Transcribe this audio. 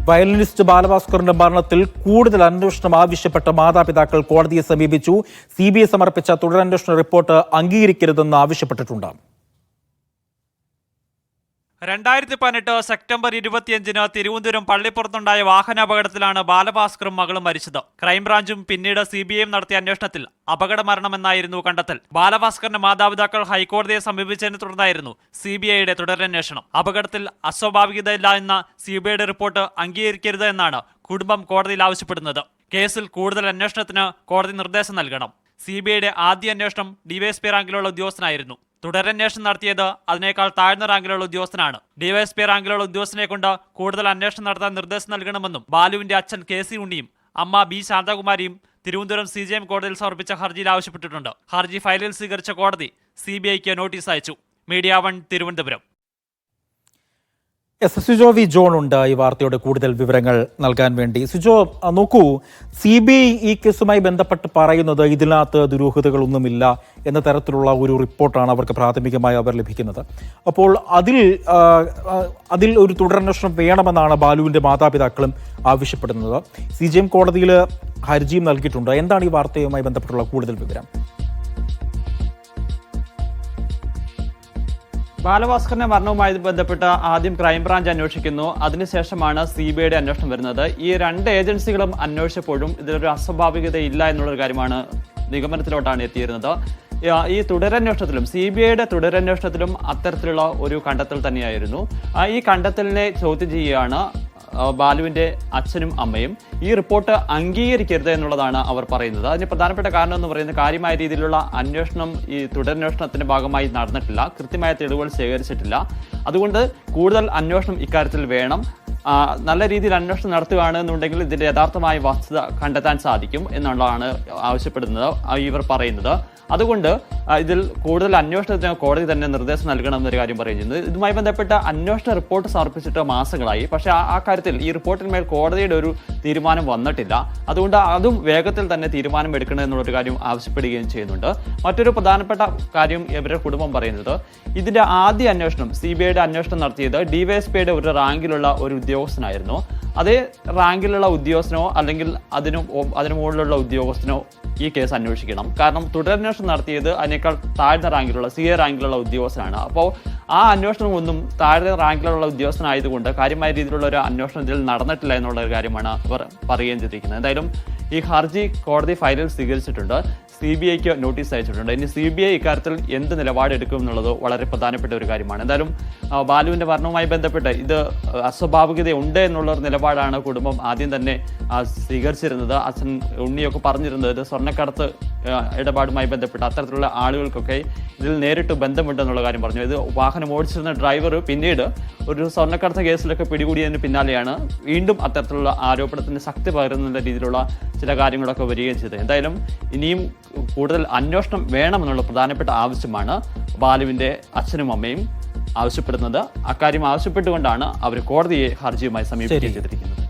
Violinist ബാലഭാസ്കറിന്റെ മരണത്തിൽ കൂടുതൽ അന്വേഷണം ആവശ്യപ്പെട്ട മാതാപിതാക്കൾ കോടതിയെ സമീപിച്ചു. CBI സമർപ്പിച്ച തുടരന്വേഷണ റിപ്പോർട്ട് അംഗീകരിക്കരുതെന്ന് ആവശ്യപ്പെട്ടിട്ടുണ്ട്. 2018 സെപ്റ്റംബർ 25-ന് തിരുവനന്തപുരം പള്ളിപ്പുറത്തുണ്ടായ വാഹനാപകടത്തിലാണ് ബാലഭാസ്കറും മകളും മരിച്ചത്. ക്രൈംബ്രാഞ്ചും പിന്നീട് CBIയും നടത്തിയ അന്വേഷണത്തിൽ അപകട മരണമെന്നായിരുന്നു കണ്ടെത്തൽ. ബാലഭാസ്കറിന്റെ മാതാപിതാക്കൾ ഹൈക്കോടതിയെ സമീപിച്ചതിനെ തുടർന്നായിരുന്നു CBIയുടെ തുടരന്വേഷണം. അപകടത്തിൽ അസ്വാഭാവികതയില്ല എന്ന CBIയുടെ റിപ്പോർട്ട് അംഗീകരിക്കരുത് എന്നാണ് കുടുംബം കോടതിയിൽ ആവശ്യപ്പെടുന്നത്. കേസിൽ കൂടുതൽ അന്വേഷണത്തിന് കോടതി നിർദ്ദേശം നൽകണം. CBIയുടെ ആദ്യ അന്വേഷണം DYSP റാങ്കിലുള്ള ഉദ്യോഗസ്ഥനായിരുന്നു. തുടരന്വേഷണം നടത്തിയത് അതിനേക്കാൾ താഴ്ന്ന റാങ്കിലുള്ള ഉദ്യോഗസ്ഥനാണ്. DYSP റാങ്കിലുള്ള ഉദ്യോഗസ്ഥനെ കൊണ്ട് കൂടുതൽ അന്വേഷണം നടത്താൻ നിർദ്ദേശം നൽകണമെന്നും ബാലുവിന്റെ അച്ഛൻ KC ഉണ്ണിയും അമ്മ B ശാന്തകുമാരിയും തിരുവനന്തപുരം CJM കോടതിയിൽ സമർപ്പിച്ച ഹർജിയിൽ ആവശ്യപ്പെട്ടിട്ടുണ്ട്. ഹർജി ഫയലിൽ സ്വീകരിച്ച കോടതി CBIക്ക് നോട്ടീസ് അയച്ചു. മീഡിയ 1 തിരുവനന്തപുരം. സുജോ വി ജോൺ ഉണ്ട് ഈ വാർത്തയുടെ കൂടുതൽ വിവരങ്ങൾ നൽകാൻ വേണ്ടി. സുജോ, നോക്കൂ, CBI ഈ കേസുമായി ബന്ധപ്പെട്ട് പറയുന്നത് ഇതിനകത്ത് ദുരൂഹതകളൊന്നുമില്ല എന്ന തരത്തിലുള്ള ഒരു റിപ്പോർട്ടാണ് അവർക്ക് പ്രാഥമികമായി ലഭിക്കുന്നത്. അപ്പോൾ അതിൽ ഒരു തുടരന്വേഷണം വേണമെന്നാണ് ബാലുവിന്റെ മാതാപിതാക്കളും ആവശ്യപ്പെടുന്നത്. CJM കോടതിയിൽ ഹർജിയും നൽകിയിട്ടുണ്ട്. എന്താണ് ഈ വാർത്തയുമായി ബന്ധപ്പെട്ടുള്ള കൂടുതൽ വിവരം? ബാലഭാസ്കറിന്റെ മരണവുമായി ബന്ധപ്പെട്ട് ആദ്യം ക്രൈംബ്രാഞ്ച് അന്വേഷിക്കുന്നു. അതിനുശേഷമാണ് CBIയുടെ അന്വേഷണം വരുന്നത്. ഈ രണ്ട് ഏജൻസികളും അന്വേഷിച്ചപ്പോഴും ഇതിലൊരു അസ്വാഭാവികതയില്ല എന്നുള്ളൊരു കാര്യമാണ് നിഗമനത്തിലോട്ടാണ് എത്തിയിരുന്നത്. ഈ തുടരന്വേഷണത്തിലും CBIയുടെ തുടരന്വേഷണത്തിലും അത്തരത്തിലുള്ള ഒരു കണ്ടെത്തൽ തന്നെയായിരുന്നു. ഈ കണ്ടെത്തലിനെ ചോദ്യം ചെയ്യുകയാണ് ബാലുവിന്റെ അച്ഛനും അമ്മയും. ഈ റിപ്പോർട്ട് അംഗീകരിക്കരുത് എന്നുള്ളതാണ് അവർ പറയുന്നത്. അതിന് പ്രധാനപ്പെട്ട കാരണം എന്ന് പറയുന്നത് കാര്യമായ രീതിയിലുള്ള അന്വേഷണം ഈ തുടരന്വേഷണത്തിന്റെ ഭാഗമായി നടന്നിട്ടില്ല, കൃത്യമായ തെളിവുകൾ ശേഖരിച്ചിട്ടില്ല. അതുകൊണ്ട് കൂടുതൽ അന്വേഷണം ഇക്കാര്യത്തിൽ വേണം. നല്ല രീതിയിൽ അന്വേഷണം നടത്തുകയാണെന്നുണ്ടെങ്കിൽ ഇതിന്റെ യഥാർത്ഥമായ വസ്തുത കണ്ടെത്താൻ സാധിക്കും എന്നുള്ളതാണ് ആവശ്യപ്പെടുന്നത്, ഇവർ പറയുന്നത്. അതുകൊണ്ട് ഇതിൽ കൂടുതൽ അന്വേഷണത്തിന് കോടതി തന്നെ നിർദ്ദേശം നൽകണമെന്നൊരു കാര്യം പറയുന്നത്. ഇതുമായി ബന്ധപ്പെട്ട അന്വേഷണ റിപ്പോർട്ട് സമർപ്പിച്ചിട്ട് മാസങ്ങളായി. പക്ഷേ ആ കാര്യത്തിൽ ഈ റിപ്പോർട്ടിന്മേൽ കോടതിയുടെ ഒരു തീരുമാനം വന്നിട്ടില്ല. അതുകൊണ്ട് അതും വേഗത്തിൽ തന്നെ തീരുമാനം എടുക്കണം എന്നുള്ളൊരു കാര്യം ആവശ്യപ്പെടുകയും ചെയ്യുന്നുണ്ട്. മറ്റൊരു പ്രധാനപ്പെട്ട കാര്യം ഇവരുടെ കുടുംബം പറയുന്നത്, ഇതിന്റെ ആദ്യ അന്വേഷണം CBIയുടെ അന്വേഷണം നടത്തിയത് DYSPയുടെ ഒരു റാങ്കിലുള്ള ഒരു ഉദ്യോഗസ്ഥനായിരുന്നു. അതേ റാങ്കിലുള്ള ഉദ്യോഗസ്ഥനോ അല്ലെങ്കിൽ അതിനു മുകളിലുള്ള ഉദ്യോഗസ്ഥനോ ഈ കേസ് അന്വേഷിക്കണം. കാരണം തുടരന്വേഷണം നടത്തിയത് അതിനേക്കാൾ താഴ്ന്ന റാങ്കിലുള്ള CA റാങ്കിലുള്ള ഉദ്യോഗസ്ഥനാണ്. അപ്പോൾ ആ അന്വേഷണം ഒന്നും താഴ്ന്ന റാങ്കിലുള്ള ഉദ്യോഗസ്ഥനായതുകൊണ്ട് കാര്യമായ രീതിയിലുള്ള ഒരു അന്വേഷണം ഇതിൽ നടന്നിട്ടില്ല എന്നുള്ള ഒരു കാര്യമാണ് അവർ പറയുകയും ചെയ്തിരിക്കുന്നത്. എന്തായാലും ഈ ഹർജി കോടതി ഫയലിൽ സ്വീകരിച്ചിട്ടുണ്ട്. CBIക്ക് നോട്ടീസ് അയച്ചിട്ടുണ്ട്. ഇനി CBI ഇക്കാര്യത്തിൽ എന്ത് നിലപാടെടുക്കും എന്നുള്ളത് വളരെ പ്രധാനപ്പെട്ട ഒരു കാര്യമാണ്. എന്തായാലും ബാലുവിന്റെ മരണവുമായി ബന്ധപ്പെട്ട് ഇത് അസ്വാഭാവികതയുണ്ട് എന്നുള്ള നിലപാടാണ് കുടുംബം ആദ്യം തന്നെ സ്വീകരിച്ചിരുന്നത്. അച്ഛൻ ഉണ്ണിയൊക്കെ പറഞ്ഞിരുന്നത് ഇത് സ്വർണ്ണക്കടത്ത് ഇടപാടുമായി ബന്ധപ്പെട്ട് അത്തരത്തിലുള്ള ആളുകൾക്കൊക്കെ ഇതിൽ നേരിട്ട് ബന്ധമുണ്ടെന്നുള്ള കാര്യം പറഞ്ഞു. ഇത് വാഹനം ഓടിച്ചിരുന്ന ഡ്രൈവർ പിന്നീട് ഒരു സ്വർണ്ണക്കടത്ത് കേസിലൊക്കെ പിടികൂടിയതിന് പിന്നാലെയാണ് വീണ്ടും അത്തരത്തിലുള്ള ആരോപണത്തിന് ശക്തി പകരുന്ന രീതിയിലുള്ള ചില കാര്യങ്ങളൊക്കെ വരികയും ചെയ്തത്. എന്തായാലും ഇനിയും കൂടുതൽ അന്വേഷണം വേണമെന്നുള്ള പ്രധാനപ്പെട്ട ആവശ്യമാണ് ബാലുവിന്റെ അച്ഛനും അമ്മയും ആവശ്യപ്പെടുന്നത്. അക്കാര്യം ആവശ്യപ്പെട്ടുകൊണ്ടാണ് അവർ കോടതിയെ ഹർജിയുമായി സമീപിക്കുകയും ചെയ്തിരിക്കുന്നത്.